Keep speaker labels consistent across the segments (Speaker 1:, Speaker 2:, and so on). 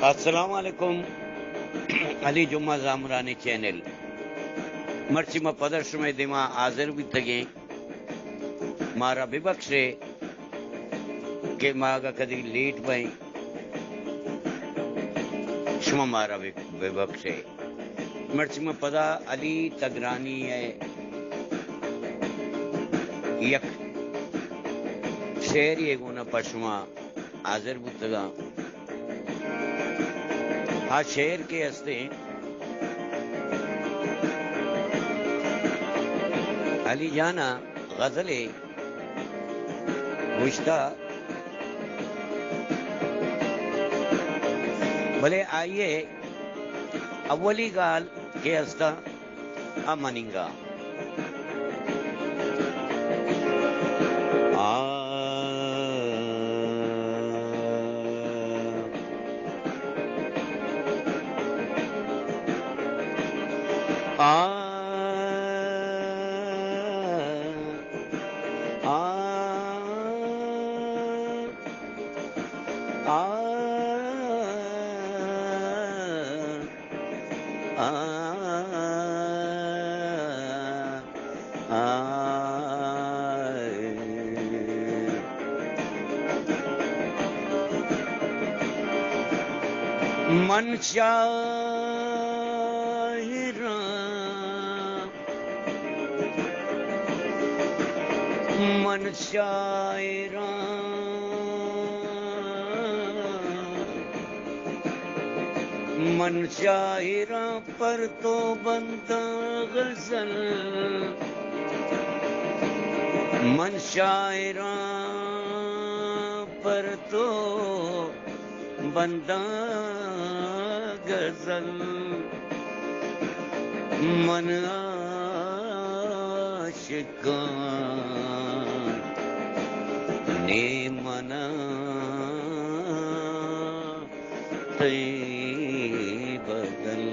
Speaker 1: अस्सलामुअलैकुम अली जुम्मा जामरानी चैनल मर्चिमा पदर्शमे दिमा हाजिर भी तगे मारा विबक्षे के मागा कदी लेट भाई शुमा मारा विबक्षे मर्चिमा पदा अली तगरानी है यक शेर ये गुना पशुमा हाजिर भी तगा हाँ शेर के हस्ते अली जाना गजले गुश्ता भले आइए अव्वली गाल के हस्ता अमनिंगा मन शायरा मन शायरा मन शायरा पर तो बनता गजल मन शायरा पर तो बंदा गजल मन आशिकान ने मना ते बदल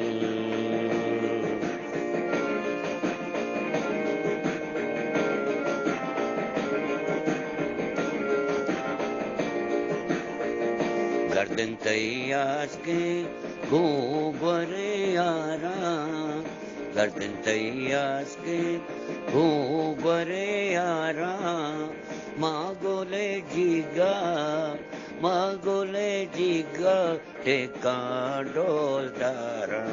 Speaker 1: गर्दन तैयास के गोबरे यारा गर्दन तैयास के गोबरे यारा मागोले जीगा टेका डोल तारा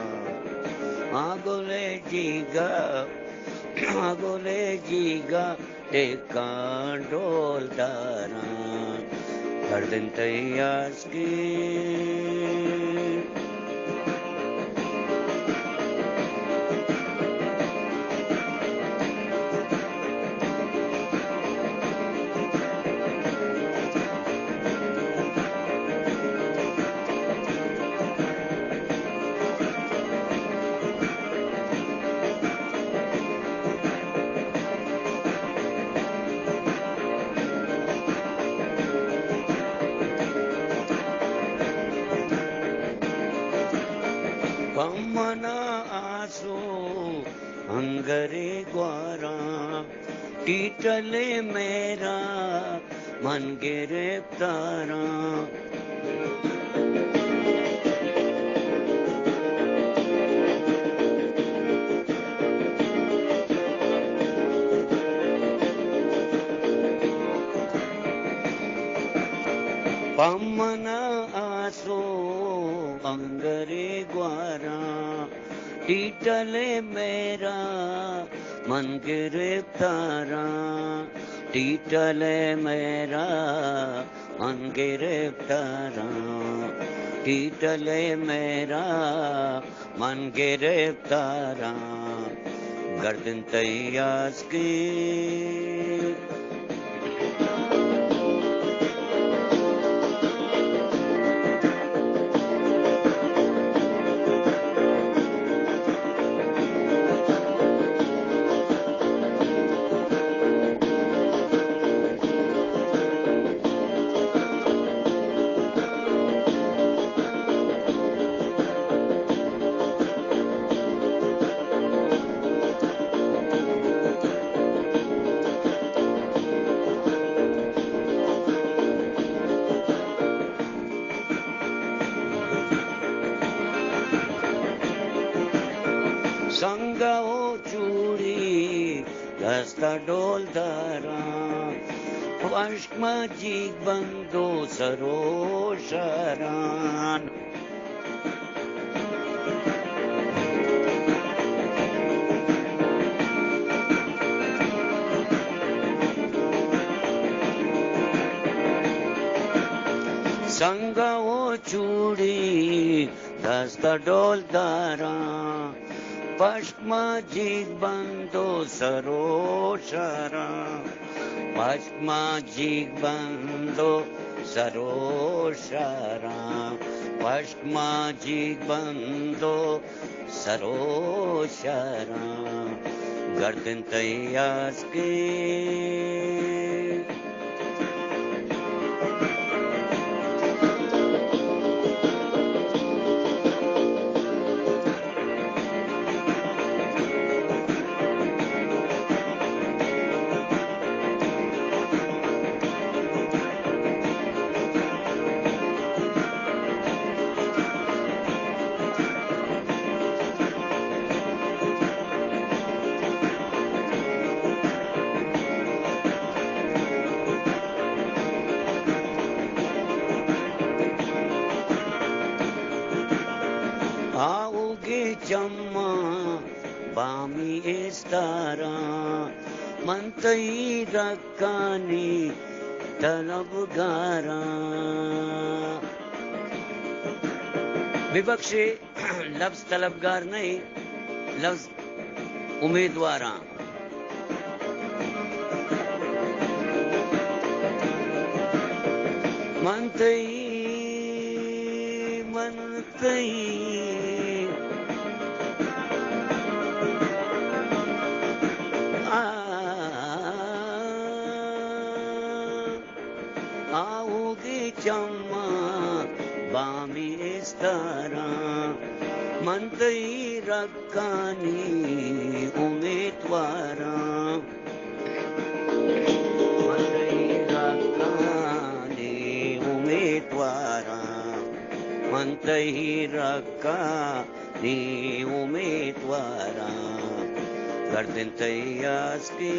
Speaker 1: मागोले जीगा टेका डोल तारा गर्दन तैयास के पमना आसो अंगरे ग्वारा टीटले मेरा मन गिरफ्तारा पमना आसो अंगरे ग्वारा टीटले मेरा मन गिरफ्तारा टीटले मेरा मन गिरफ्तारा टीटले मेरा मन गिरफ्तारा गर्दन तैयास की dasta dol dara Pashmajig bando sarosharan Sanga o chudi dasta dol dara Pashmajig bando saroshara Pashmajig bando saroshara Pashmajig bando saroshara Garden tayas ke Jamma bami istara mantai rakkani talabgara विवक्ष लफ्ज तलबगार नहीं लफ्ज उम्मीदवारा मनतई मनतई आओगे चम्मा बामी इस्तारा मंतई रक्कानी उम्मीदवारा मंतई रक्कानी उम्मीदवारा मंतई रक्कानी उम्मीदवारा गर्दन तैयास की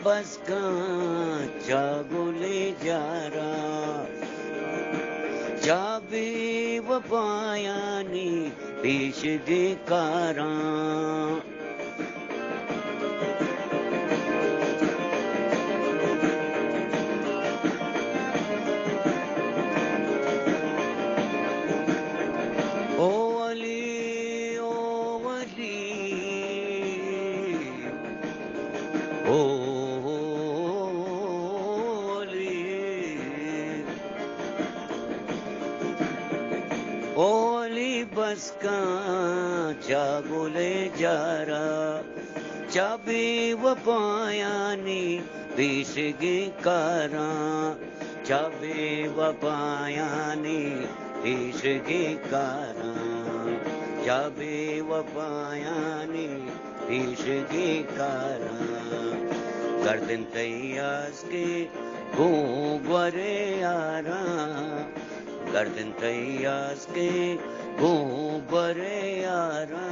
Speaker 1: बस का जागुले जारा जाबे वपायानी पेश देकारा ओली बस का जागुले जारा चाबी वपायानी पेशगे कारा चाबी वपायानी पेशगे कारा चाबी वपायानी पेशगे कारा गर्दन तैयास के घूंघरे आरा गर्दन तैयास के घूंघरे आरा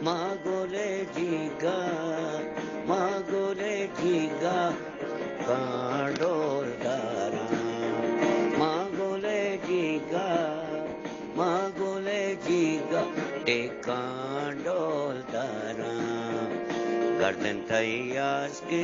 Speaker 1: मागोले जीगा कांडोल दारा मागोले जीगा टेकांडोल दारा गर्दन तैयास के